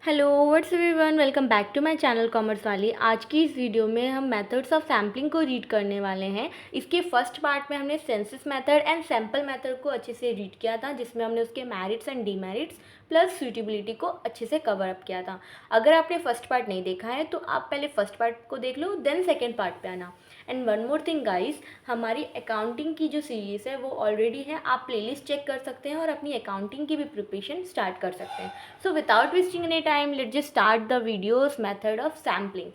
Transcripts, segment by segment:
Hello what's everyone, welcome back to my channel commerce वाली। आज की इस वीडियो में हम मेथड्स ऑफ सैम्पलिंग को रीड करने वाले हैं। इसके फर्स्ट पार्ट में हमने census method and sample method को अच्छे से रीड किया था, जिसमें हमने उसके merits and demerits plus suitability को अच्छे से कवर अप किया था। अगर आपने फर्स्ट पार्ट नहीं देखा है तो आप पहले फर्स्ट पार्ट को देख लो, देन सेकेंड पार्ट पे आना। And one more thing guys, हमारी अकाउंटिंग की जो सीरीज़ है वो ऑलरेडी है, आप प्लेलिस्ट चेक कर सकते हैं और अपनी अकाउंटिंग की भी प्रिपरेशन स्टार्ट कर सकते हैं। So without wasting any time, let's just start the videos. Method of sampling.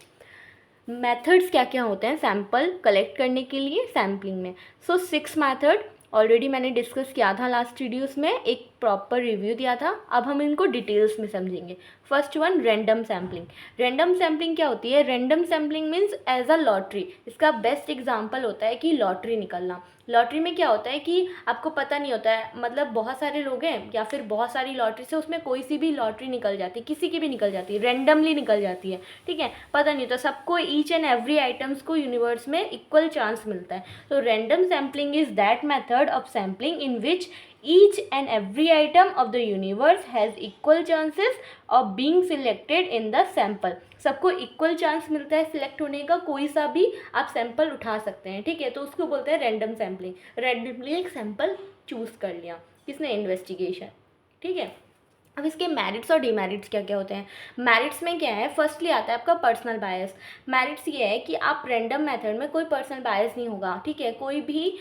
Methods क्या क्या होते हैं सैम्पल कलेक्ट करने के लिए सैम्पलिंग में? सो 6 मेथड ऑलरेडी मैंने डिस्कस किया था लास्ट वीडियोस में, एक प्रॉपर रिव्यू दिया था। अब हम इनको डिटेल्स में समझेंगे। First one, random sampling. Random sampling क्या होती है? Random sampling means as a lottery. इसका बेस्ट एग्जांपल होता है कि लॉटरी निकलना। लॉटरी में क्या होता है कि आपको पता नहीं होता है, मतलब बहुत सारे लोग हैं या फिर बहुत सारी लॉटरी से उसमें कोई सी भी लॉटरी निकल जाती है, किसी की भी निकल जाती है, रैंडमली निकल जाती है, ठीक है, पता नहीं होता। सबको ईच एंड एवरी आइटम्स को यूनिवर्स में इक्वल चांस मिलता है। तो random sampling is that method of sampling in which each and every item of the universe has equal chances of being selected in the sample। सबको equal chance मिलता है select होने का, कोई सा भी आप सैंपल उठा सकते हैं, ठीक है। तो उसको बोलते हैं रैंडम सैम्पलिंग। रैंडमली एक सैंपल चूज कर लिया किसने? इन्वेस्टिगेशन, ठीक है। अब इसके मेरिट्स और डिमेरिट्स क्या क्या होते हैं? मेरिट्स में क्या है? फर्स्टली आता है आपका पर्सनल बायस। मेरिट्स ये है कि आप रैंडम मेथड में कोई पर्सनल बायस नहीं होगा, ठीक है, कोई भी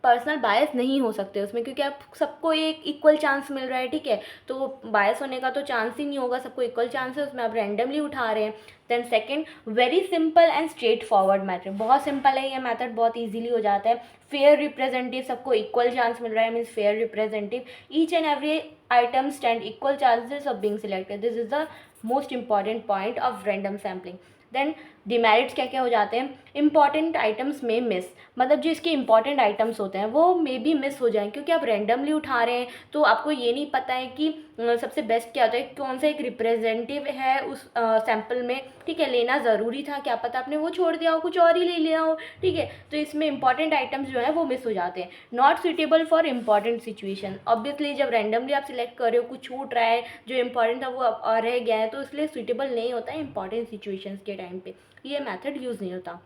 पर्सनल बायस नहीं हो सकते उसमें, क्योंकि आप सबको एक इक्वल चांस मिल रहा है, ठीक है। तो बायस होने का तो चांस ही नहीं होगा, सबको इक्वल चांस है, उसमें आप रैंडमली उठा रहे हैं। Then second, very simple and straightforward method. बहुत सिंपल है ये मेथड, बहुत इजीली हो जाता है। फेयर रिप्रेजेंटेटिव, सबको इक्वल चांस मिल रहा है, means fair representative. Each and every item stand equal chances of being selected. This is the most important point of random sampling. Then demerits क्या क्या हो जाते हैं? इंपॉर्टेंट आइटम्स में मिस, मतलब जो इसके इंपॉर्टेंट आइटम्स होते हैं वो मे भी मिस हो जाएं, क्योंकि आप रैंडमली उठा रहे हैं तो आपको ये नहीं पता है कि सबसे बेस्ट क्या होता है, कौन सा एक रिप्रेजेंटेटिव है उस सैम्पल में, ठीक है। लेना ज़रूरी था, क्या पता आपने वो छोड़ दिया हो, कुछ और ही ले लिया हो, ठीक है। तो इसमें इंपॉर्टेंट आइटम्स जो है वो मिस हो जाते हैं। Not suitable for important situation. Obviously जब रैंडमली आप सिलेक्ट कर रहे हो, कुछ छूट रहा है, जो इंपॉर्टेंट था वो रह गया है, तो इसलिए सुटेबल नहीं होता है इंपॉर्टेंट सिचुएशंस के टाइम पे, ये मेथड यूज़ नहीं होता।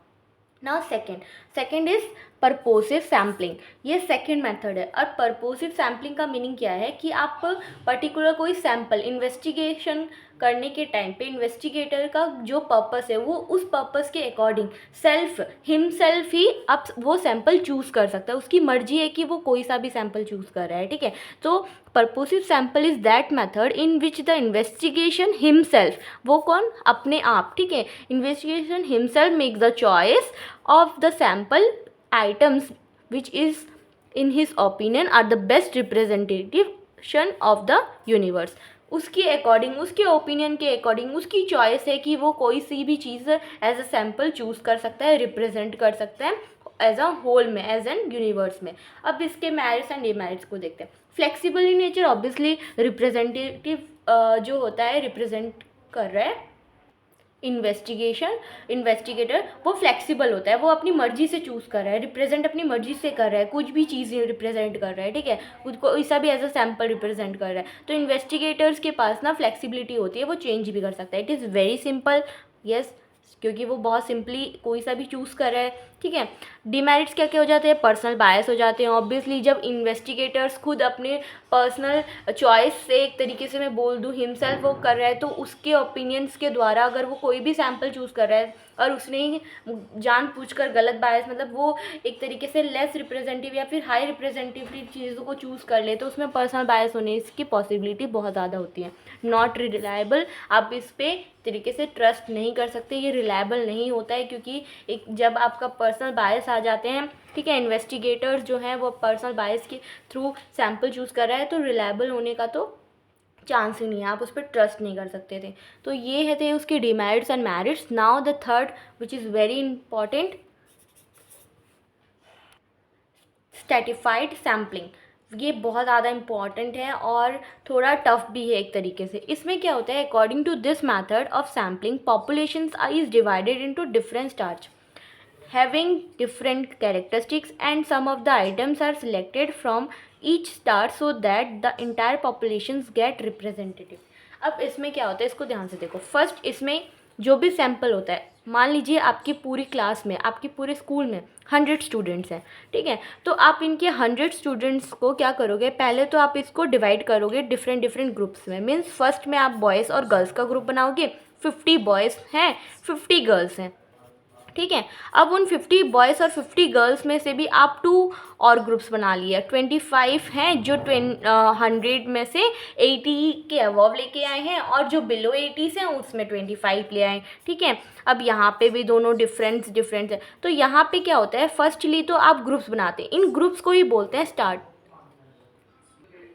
Now second is purposive sampling. ये सेकेंड मेथड है। और परपोसिव सैम्पलिंग का मीनिंग क्या है कि आप पर्टिकुलर कोई सैम्पल इन्वेस्टिगेशन करने के टाइम पे इन्वेस्टिगेटर का जो पर्पस है वो उस पर्पस के अकॉर्डिंग हिमसेल्फ ही आप वो सैम्पल चूज़ कर सकता है, उसकी मर्जी है कि वो कोई सा भी सैम्पल चूज़ कर रहा है, ठीक है। तो purposive sample is that method in which the investigation himself, वो कौन? अपने आप, ठीक है, investigation himself make the choice of the sample items which is in his opinion are the best representation of the universe। उसके according, उसके opinion के according उसकी चॉइस है कि वो कोई सी भी चीज़ एज अ सैम्पल चूज़ कर सकता है, रिप्रेजेंट कर सकता है एज अ होल में, एज एन यूनिवर्स में। अब इसके मेरिट्स एंड डिमेरिट्स को देखते हैं। Flexible in nature, obviously representative जो होता है रिप्रेजेंट कर रहा है इन्वेस्टिगेटर, वो फ्लेक्सिबल होता है, वो अपनी मर्जी से चूज़ कर रहा है, रिप्रेजेंट अपनी मर्जी से कर रहा है, कुछ भी चीज़ रिप्रेजेंट कर रहा है, ठीक है, खुद को ऐसा भी एज अ सैम्पल रिप्रेजेंट कर रहा है। तो इन्वेस्टिगेटर्स के पास ना फ्लेक्सिबिलिटी होती है, वो चेंज भी कर सकता है। It is very simple, yes, क्योंकि वो बहुत सिंपली कोई सा भी चूज़ कर रहा है, ठीक है। डिमेरिट्स क्या क्या हो जाते हैं? पर्सनल बायस हो जाते हैं। ऑब्वियसली जब इन्वेस्टिगेटर्स खुद अपने पर्सनल चॉइस से, एक तरीके से मैं बोल दूँ, हिमसेल्फ वो कर रहा है, तो उसके ओपिनियंस के द्वारा अगर वो कोई भी सैम्पल चूज़ कर रहा है और उसने ही जानबूझकर गलत बायस, मतलब वो एक तरीके से लेस रिप्रेजेंटेटिव या फिर हाई रिप्रेजेंटेटिव चीज़ों को चूज़ कर ले, तो उसमें पर्सनल बायस होने की पॉसिबिलिटी बहुत ज़्यादा होती है। नॉट रिलायबल, आप इस पर तरीके से ट्रस्ट नहीं कर सकते, ये रिलायबल नहीं होता है, क्योंकि एक जब आपका पर्सनल बायस आ जाते हैं, ठीक है, इन्वेस्टिगेटर्स जो हैं वो पर्सनल बायस के थ्रू सैम्पल चूज़ कर रहा है, तो रिलायबल होने का तो चांस ही नहीं है, आप उस पर ट्रस्ट नहीं कर सकते थे। तो ये है थे उसके demerits and merits. Now the third which is very important, stratified sampling. ये बहुत ज़्यादा इंपॉर्टेंट है और थोड़ा टफ भी है एक तरीके से। इसमें क्या होता है? According to this method of sampling, populations is divided into different stars having different characteristics, and some of the items are selected from each star so that the entire populations get representative। अब इसमें क्या होता है, इसको ध्यान से देखो। First इसमें जो भी सैम्पल होता है, मान लीजिए आपकी पूरी क्लास में, आपकी पूरे स्कूल में 100 स्टूडेंट्स हैं, ठीक है। तो आप इनके 100 स्टूडेंट्स को क्या करोगे, पहले तो आप इसको डिवाइड करोगे डिफरेंट डिफरेंट ग्रुप्स में। मीन्स फर्स्ट में आप बॉयज़ और गर्ल्स का ग्रुप बनाओगे, 50 बॉयज़ हैं, 50 गर्ल्स हैं, ठीक है। अब उन 50 बॉयज़ और 50 गर्ल्स में से भी आप 2 और ग्रुप्स बना लिया, 25 हैं जो 100 में से 80 के अबव लेके आए हैं, और जो बिलो 80 हैं उसमें 25 ले आए, ठीक है। अब यहाँ पे भी दोनों डिफरेंट है। तो यहाँ पे क्या होता है, फर्स्टली तो आप ग्रुप्स बनाते हैं, इन ग्रुप्स को ही बोलते हैं स्टार्ट।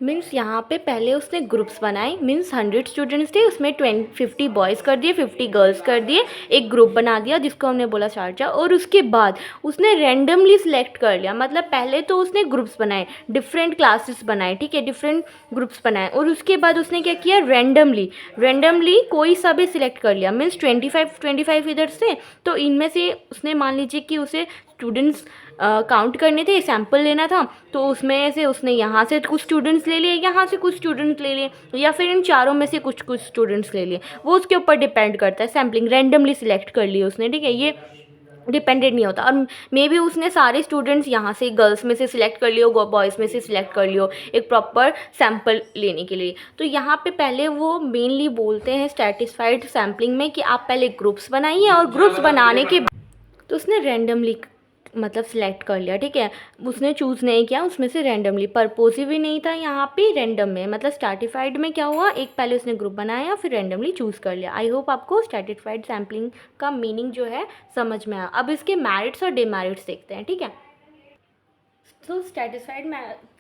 मीन्स यहाँ पे पहले उसने ग्रुप्स बनाए, मीन्स 100 स्टूडेंट्स थे, उसमें 50 बॉयज़ कर दिए, 50 गर्ल्स कर दिए, एक ग्रुप बना दिया जिसको हमने बोला शारजा। और उसके बाद उसने रैंडमली सिलेक्ट कर लिया, मतलब पहले तो उसने ग्रुप्स बनाए, डिफरेंट क्लासेस बनाए, ठीक है, डिफरेंट ग्रुप्स बनाए, और उसके बाद उसने क्या किया, रैंडमली कोई सा भी सिलेक्ट कर लिया। मीन्स 25 इधर से, तो इनमें से उसने मान लीजिए कि उसे स्टूडेंट्स काउंट करने थे, सैम्पल लेना था, तो उसमें से उसने यहाँ से कुछ स्टूडेंट्स ले लिए, यहाँ से कुछ स्टूडेंट्स ले लिए, या फिर इन चारों में से कुछ स्टूडेंट्स ले लिए, वो उसके ऊपर डिपेंड करता है। सैम्पलिंग रैंडमली सिलेक्ट कर लिए उसने, ठीक है, ये डिपेंडेंट नहीं होता। और मे बी उसने सारे स्टूडेंट्स यहाँ से गर्ल्स में से सिलेक्ट कर लियो, बॉयज़ में से सिलेक्ट कर लियो, एक प्रॉपर सैम्पल लेने के लिए। तो यहाँ पे पहले वो मेनली बोलते हैं स्ट्रैटिफाइड सैम्पलिंग में कि आप पहले ग्रुप्स बनाइए, और ग्रुप्स बनाने के तो उसने रैंडमली मतलब सिलेक्ट कर लिया, ठीक है, उसने चूज़ नहीं किया उसमें से रैंडमली, पर्पोसिव भी नहीं था यहाँ पे, रैंडम में, मतलब स्ट्रैटिफाइड में क्या हुआ, एक पहले उसने ग्रुप बनाया फिर रैंडमली चूज़ कर लिया। आई होप आपको स्ट्रैटिफाइड सैम्पलिंग का मीनिंग जो है समझ में आया। अब इसके मेरिट्स और डिमेरिट्स देखते हैं, ठीक है। तो स्ट्रैटिफाइड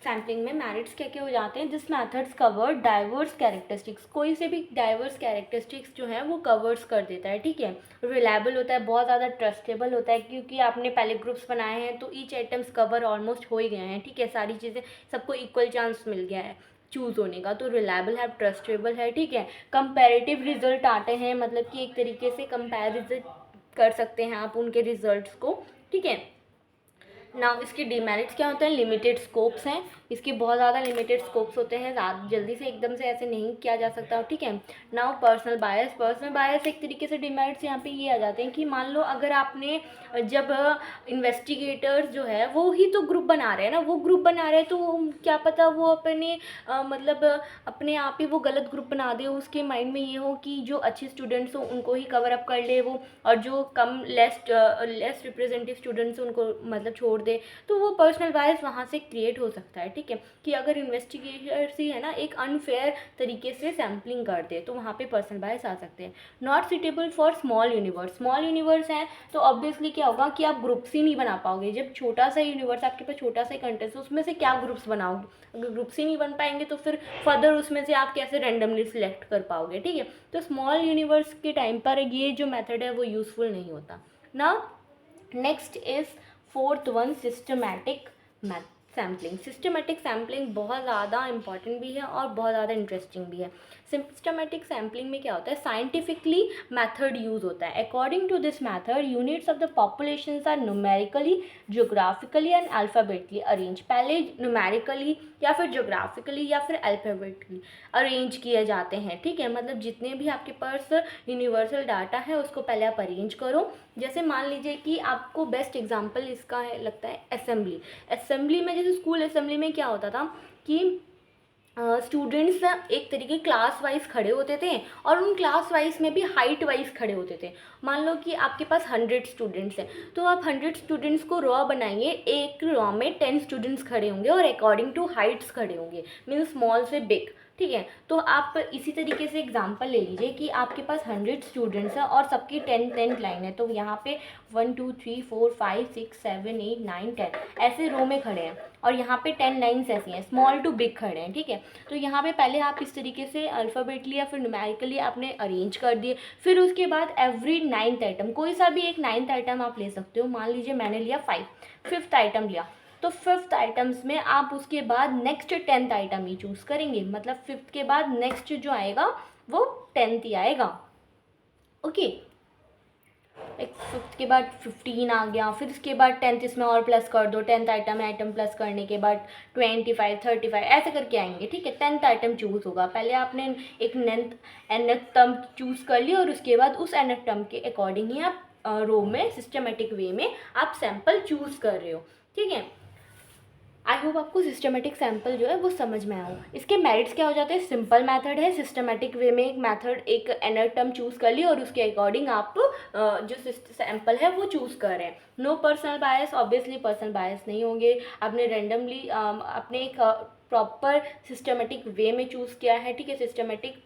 सैम्पलिंग में मेरिट्स क्या क्या हो जाते हैं, this methods cover diverse characteristics, कोई से भी डाइवर्स कैरेक्टरिस्टिक्स जो है वो कवर्स कर देता है, ठीक है। रिलायबल होता है, बहुत ज़्यादा ट्रस्टेबल होता है, क्योंकि आपने पहले ग्रुप्स बनाए हैं तो ईच आइटम्स कवर ऑलमोस्ट हो ही गए हैं, ठीक है, सारी चीज़ें सबको इक्वल चांस मिल गया है चूज़ होने का, तो रिलायबल है, ट्रस्टेबल है, ठीक है। कंपेरेटिव रिजल्ट आते हैं, मतलब कि एक तरीके से कंपेरिजन कर सकते हैं आप उनके रिजल्ट्स को, ठीक है। नाउ इसके डिमेरिट्स क्या होते हैं, लिमिटेड स्कोप्स हैं, इसके बहुत ज़्यादा लिमिटेड स्कोप्स होते हैं, जल्दी से एकदम से ऐसे नहीं किया जा सकता, ठीक है। नाउ पर्सनल बायस एक तरीके से डिमेरिट्स यहाँ पे ये आ जाते हैं कि मान लो अगर आपने जब इन्वेस्टिगेटर्स जो है वो ही तो ग्रुप बना रहे हैं ना, वो ग्रुप बना रहे हैं, तो क्या पता वो अपने मतलब अपने आप ही वो गलत ग्रुप बना दे, उसके माइंड में ये हो कि जो अच्छे स्टूडेंट्स हो उनको ही कवर अप कर ले वो, और जो कम लेस रिप्रेजेंटेटिव स्टूडेंट्स उनको मतलब छोड़ दे, तो वो पर्सनल बायस वहाँ से क्रिएट हो सकता है, ठीक है। कि अगर इन्वेस्टिगेटर्स ही है ना एक अनफेयर तरीके से सैम्पलिंग कर दे तो वहाँ पे पर्सनल बायस आ सकते हैं। Not suitable for small universe हैं, तो ऑब्वियसली क्या होगा कि आप ग्रुप्स ही नहीं बना पाओगे। जब छोटा सा यूनिवर्स, आपके पास छोटा सा कंटेंट है, उसमें से क्या ग्रुप्स बनाओगे, अगर ग्रुप्स ही नहीं बन पाएंगे तो फिर फर्दर उसमें से आप कैसे रैंडमली सिलेक्ट कर पाओगे, ठीक है। तो स्मॉल यूनिवर्स के टाइम पर ये जो मेथड है वो यूज़फुल नहीं होता ना। Next is fourth one, systematic sampling. Systematic sampling बहुत ज़्यादा इंपॉर्टेंट भी है और बहुत ज़्यादा इंटरेस्टिंग भी है। सिस्टमैटिक सैम्पलिंग में क्या होता है, साइंटिफिकली मेथड यूज़ होता है। According to this method units of the populations are numerically, geographically and alphabetically arrange. पहले न्यूमेरिकली या फिर ज्योग्राफिकली या फिर अल्फ़ाबेटिकली अरेंज किए जाते हैं, ठीक है। मतलब जितने भी आपके पास यूनिवर्सल डाटा है उसको पहले आप अरेंज करो। जैसे मान लीजिए कि आपको बेस्ट एग्जांपल इसका है लगता है असेंबली में, जैसे स्कूल असेंबली में क्या होता था कि स्टूडेंट्स एक तरीके क्लास वाइज खड़े होते थे, और उन क्लास वाइज में भी हाइट वाइज खड़े होते थे। मान लो कि आपके पास 100 स्टूडेंट्स हैं, तो आप 100 स्टूडेंट्स को रॉ बनाएंगे, एक रॉ में 10 स्टूडेंट्स खड़े होंगे और अकॉर्डिंग टू हाइट्स खड़े होंगे, मीन स्मॉल से बिग, ठीक है। तो आप इसी तरीके से एग्जांपल ले लीजिए कि आपके पास 100 स्टूडेंट्स हैं और सबकी 10 लाइन है, तो यहाँ पे 1 2 3 4 5 6 7 8 9 10 ऐसे रो में खड़े हैं, और यहाँ पे 10 लाइन्स ऐसी हैं, स्मॉल टू बिग खड़े हैं, ठीक है। तो यहाँ पे पहले आप इस तरीके से अल्फ़ाबेटली या फिर न्यूमेरिकली आपने अरेंज कर दिए। फिर उसके बाद एवरी 9th आइटम, कोई सा भी एक 9th आइटम आप ले सकते हो। मान लीजिए मैंने लिया 5th आइटम लिया, तो 5th आइटम्स में आप उसके बाद नेक्स्ट 10th आइटम ही चूज़ करेंगे, मतलब 5th के बाद नेक्स्ट जो आएगा वो 10th ही आएगा, ओके। एक फिफ्थ के बाद 15 आ गया, फिर उसके बाद 10th इसमें और प्लस कर दो, 10th आइटम प्लस करने के बाद 25, 35 ऐसे करके आएंगे। ठीक है, 10th आइटम चूज़ होगा। पहले आपने एक nth टर्म चूज़ कर लिया और उसके बाद उस nth टर्म के अकॉर्डिंग ही आप रो में सिस्टमेटिक वे में आप सैम्पल चूज़ कर रहे हो। ठीक है, आई होप आपको सिस्टमेटिक सैम्पल जो है वो समझ में आया हो। इसके मेरिट्स क्या हो जाते हैं? सिंपल मेथड है, सिस्टमेटिक वे में एक मेथड एक एनर टर्म चूज़ कर ली और उसके अकॉर्डिंग आप जो सैम्पल है वो चूज़ कर रहे हैं। No personal bias, obviously personal bias नहीं होंगे। आपने रेंडमली अपने एक प्रॉपर सिस्टमेटिक वे में चूज़ किया है। ठीक है, सिस्टमेटिक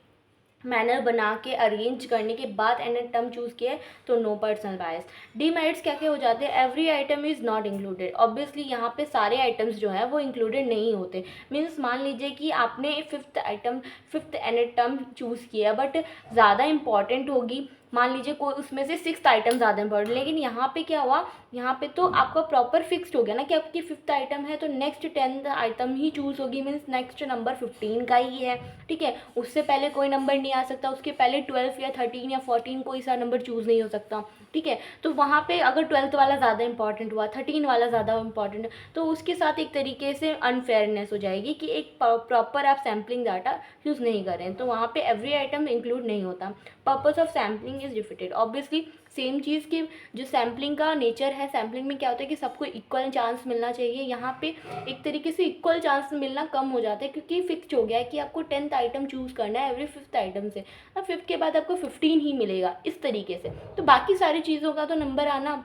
मैनर बना के अरेंज करने के बाद एन टर्म चूज़ किया है, तो नो पर्सनल बायस। डीमेरिट्स क्या क्या हो जाते हैं? Every item is not included. Obviously यहाँ पे सारे आइटम्स जो है वो इंक्लूडेड नहीं होते। मीन्स मान लीजिए कि आपने फिफ्थ एन टर्म चूज़ किया बट ज़्यादा इंपॉर्टेंट होगी, मान लीजिए कोई उसमें से 6th आइटम ज़्यादा इंपॉर्टेंट, लेकिन यहाँ पे क्या हुआ, यहाँ पे तो आपका प्रॉपर फिक्स्ड हो गया ना कि आपकी 5th आइटम है तो नेक्स्ट 10th आइटम ही चूज़ होगी। मीन्स नेक्स्ट नंबर 15 का ही है। ठीक है, उससे पहले कोई नंबर नहीं आ सकता, उसके पहले 12 या 13 या 14 कोई सा नंबर चूज़ नहीं हो सकता। ठीक है, तो वहाँ पे अगर 12th वाला ज़्यादा इंपॉर्टेंट हुआ, 13 वाला ज़्यादा इंपॉर्टेंट, तो उसके साथ एक तरीके से अनफेयरनेस हो जाएगी कि एक प्रॉपर आप सैम्पलिंग डाटा यूज़ नहीं कर रहे हैं, तो वहाँ पे एवरी आइटम इंक्लूड नहीं होता। Purpose of sampling is defeated. Obviously same चीज़ की जो सैम्पलिंग का नेचर है, सैम्पलिंग में क्या होता है कि सबको इक्वल चांस मिलना चाहिए। यहाँ पे एक तरीके से इक्वल चांस मिलना कम हो जाता है क्योंकि फिक्स हो गया है कि आपको 10th आइटम चूज़ करना है एवरी 5th आइटम से। अब 5th के बाद आपको 15 ही मिलेगा इस तरीके से, तो बाकी सारी चीज़ों का तो नंबर आना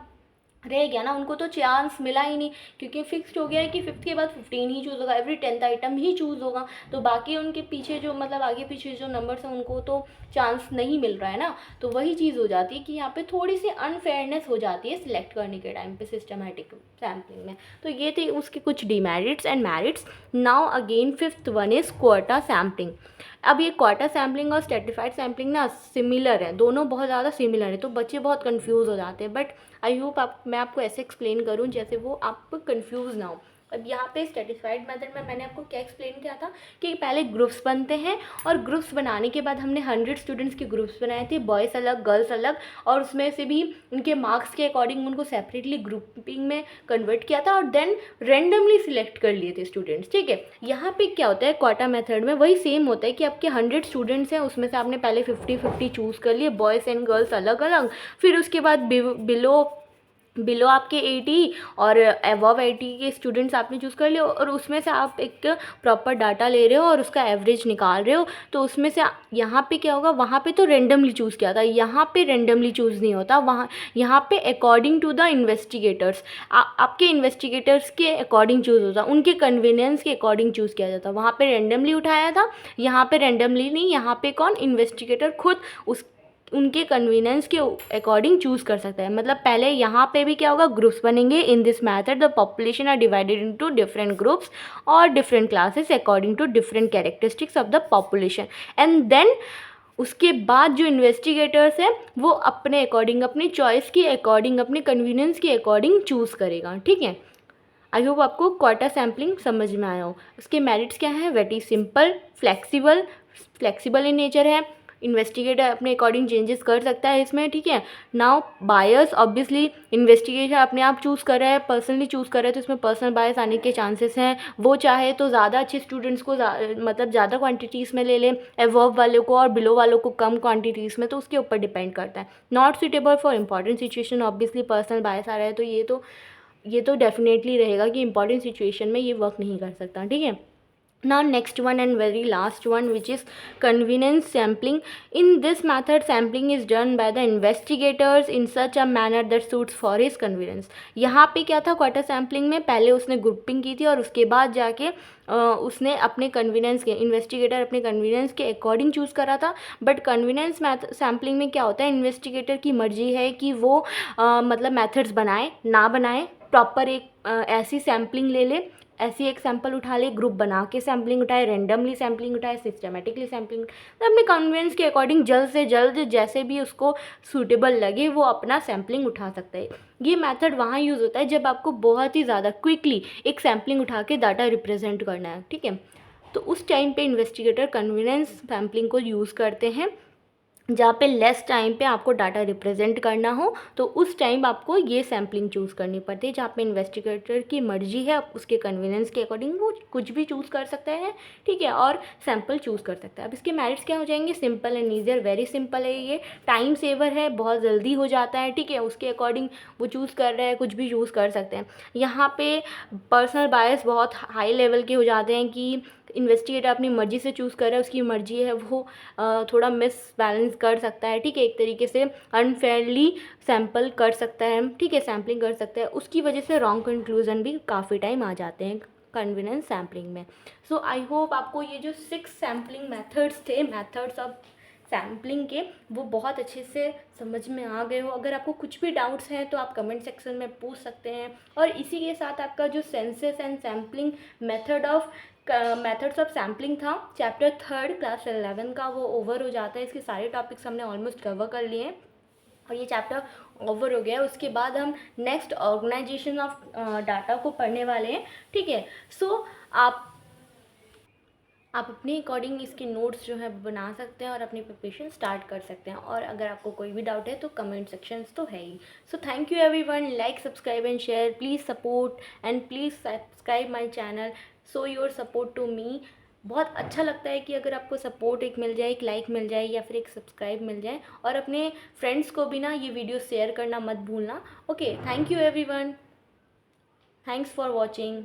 रह गया ना, उनको तो चांस मिला ही नहीं क्योंकि फिक्स्ड हो गया है कि 5th के बाद 15 ही चूज़ होगा, एवरी 10th आइटम ही चूज़ होगा। तो बाकी उनके पीछे जो मतलब आगे पीछे जो नंबर्स हैं उनको तो चांस नहीं मिल रहा है ना, तो वही चीज़ हो जाती है कि यहाँ पे थोड़ी सी अनफेयरनेस हो जाती है सिलेक्ट करने के टाइम पे सिस्टमेटिक सैम्पलिंग में। तो ये थे उसके कुछ demerits and merits. Now again 5th one is quarter sampling. अब ये क्वार्टर सैम्पलिंग और स्ट्रेटिफाइड सैम्पलिंग ना सिमिलर है, दोनों बहुत ज़्यादा सिमिलर है, तो बच्चे बहुत कंफ्यूज हो जाते हैं। बट आई होप मैं आपको ऐसे एक्सप्लेन करूँ जैसे वो आप कंफ्यूज ना हो। अब यहाँ पे स्ट्रेटिफाइड मेथड में मैंने आपको क्या एक्सप्लेन किया था कि पहले ग्रुप्स बनते हैं और ग्रुप्स बनाने के बाद हमने 100 स्टूडेंट्स के ग्रुप्स बनाए थे, बॉयज़ अलग गर्ल्स अलग, और उसमें से भी उनके मार्क्स के अकॉर्डिंग उनको सेपरेटली ग्रुपिंग में कन्वर्ट किया था और देन रेंडमली सिलेक्ट कर लिए थे स्टूडेंट्स। ठीक है, यहाँ पे क्या होता है क्वार्टर मेथड में वही सेम होता है कि आपके 100 स्टूडेंट्स हैं, उसमें से आपने पहले 50-50 चूज़ कर लिए, बॉयज़ एंड गर्ल्स अलग अलग। फिर उसके बाद बिलो आपके 80 और अबव 80 के स्टूडेंट्स आपने चूज़ कर लिए और उसमें से आप एक प्रॉपर डाटा ले रहे हो और उसका एवरेज निकाल रहे हो। तो उसमें से यहाँ पे क्या होगा, वहाँ पे तो रेंडमली चूज़ किया था, यहाँ पे रेंडमली चूज़ नहीं होता, यहाँ पे अकॉर्डिंग टू द इन्वेस्टिगेटर्स, आपके इन्वेस्टिगेटर्स के अकॉर्डिंग चूज़ होता, उनके कन्वीनियंस के अकॉर्डिंग चूज़ किया जाता। वहाँ पे रेंडमली उठाया था, यहाँ पे रेंडमली नहीं, यहाँ पे कौन, इन्वेस्टिगेटर खुद उनके कन्वीनियंस के अकॉर्डिंग चूज़ कर सकता है। मतलब पहले यहाँ पे भी क्या होगा, ग्रुप्स बनेंगे। In this method the population are divided into different groups और different classes according to different characteristics of the population. And then उसके बाद जो इन्वेस्टिगेटर्स हैं वो अपने अकॉर्डिंग, अपनी चॉइस के अकॉर्डिंग, अपने कन्वीनियंस के अकॉर्डिंग चूज़ करेगा। ठीक है, आई होप आपको क्वार्टर सैम्पलिंग समझ में आया हो। उसके मेरिट्स क्या हैं? Very simple, flexible in nature है, इन्वेस्टिगेटर अपने अकॉर्डिंग चेंजेस कर सकता है इसमें। ठीक है, नाउ बायस, ऑब्वियसली इन्वेस्टिगेटर अपने आप चूज़ कर रहा है, पर्सनली चूज़ कर रहा है, तो इसमें पर्सनल बायस आने के चांसेस हैं। वो चाहे तो ज़्यादा अच्छे स्टूडेंट्स को मतलब ज़्यादा क्वांटिटीज़ में ले लें, अबव वालों को, और बिलो वालों को कम क्वांटिटीज़ में, तो उसके ऊपर डिपेंड करता है। Not suitable for important situation, obviously personal bias आ रहा है तो ये तो डेफिनेटली रहेगा कि इंपॉर्टेंट सिचुएशन में ये वर्क नहीं कर सकता। ठीक है, now next one and very last one, which is convenience sampling. In this method sampling is done by the investigators in such a manner that suits for his convenience. यहाँ पे क्या था, क्वार्टर सैम्पलिंग में पहले उसने grouping की थी और उसके बाद जाके उसने अपने कन्वीनियंस के, इन्वेस्टिगेटर अपने कन्वीनियंस के अकॉर्डिंग चूज़ करा था। बट कन्वीनियंस सैम्पलिंग में क्या होता है, इन्वेस्टिगेटर की मर्जी है कि वो मतलब मेथड्स बनाए ना बनाए, प्रॉपर एक ऐसी सैम्पलिंग ले ले, ऐसी एक सैम्पल उठा ले, ग्रुप बना के सैम्पलिंग उठाए, रेंडमली सैम्पलिंग उठाए, सिस्टमेटिकली सैम्पलिंग, तो अपने कन्वीनियंस के अकॉर्डिंग जल्द से जल्द जैसे भी उसको सूटेबल लगे वो अपना सैम्पलिंग उठा सकता है। ये मेथड वहाँ यूज़ होता है जब आपको बहुत ही ज़्यादा क्विकली एक सैम्पलिंग उठा के डाटा रिप्रेजेंट करना है। ठीक है, तो उस टाइम पे इन्वेस्टिगेटर कन्वीनियंस सैम्पलिंग को यूज़ करते हैं। जहाँ पे लेस टाइम पे आपको डाटा रिप्रेजेंट करना हो, तो उस टाइम आपको ये सैम्पलिंग चूज़ करनी पड़ती है, जहाँ पे इन्वेस्टिगेटर की मर्जी है, उसके कन्वीनियंस के अकॉर्डिंग वो कुछ भी चूज़ कर सकता है, ठीक है, और सैम्पल चूज़ कर सकता है। अब इसके मेरिट्स क्या हो जाएंगे, simple and easier, very simple है ये, टाइम सेवर है, बहुत जल्दी हो जाता है, ठीक है, उसके अकॉर्डिंग वो चूज़ कर रहे हैं, कुछ भी चूज़ कर सकते हैं। यहाँ पे पर्सनल बायस बहुत हाई लेवल के हो जाते हैं कि इन्वेस्टिगेटर अपनी मर्ज़ी से चूज़ कर रहा है, उसकी मर्ज़ी है, वो थोड़ा मिस बैलेंस कर सकता है, ठीक है, एक तरीके से अनफेयरली सैम्पल कर सकता है, ठीक है, सैम्पलिंग कर सकता है, उसकी वजह से रॉन्ग कंक्लूजन भी काफ़ी टाइम आ जाते हैं कन्वीनियंस सैम्पलिंग में। सो आई होप आपको ये जो 6 सैम्पलिंग मेथड्स थे, मेथड्स ऑफ सैम्पलिंग के, वो बहुत अच्छे से समझ में आ गए हो। अगर आपको कुछ भी डाउट्स हैं तो आप कमेंट सेक्शन में पूछ सकते हैं। और इसी के साथ आपका जो census and sampling methods of sampling था, चैप्टर 3 क्लास 11 का, वो ओवर हो जाता है। इसके सारे टॉपिक्स हमने ऑलमोस्ट कवर कर लिए हैं और ये चैप्टर ओवर हो गया है। उसके बाद हम नेक्स्ट ऑर्गेनाइजेशन ऑफ डाटा को पढ़ने वाले हैं, ठीक है। सो आप अपने अकॉर्डिंग इसके नोट्स जो है बना सकते हैं और अपनी प्रिपरेशन स्टार्ट कर सकते हैं। और अगर आपको कोई भी डाउट है तो कमेंट सेक्शंस तो है ही। So thank you everyone, like subscribe and share, please support and please subscribe my channel, so your support to me. बहुत अच्छा लगता है कि अगर आपको सपोर्ट एक मिल जाए, एक लाइक मिल जाए या फिर एक सब्सक्राइब मिल जाए। और अपने फ्रेंड्स को भी ना ये वीडियो शेयर करना मत भूलना। Okay, thank you everyone, thanks for watching.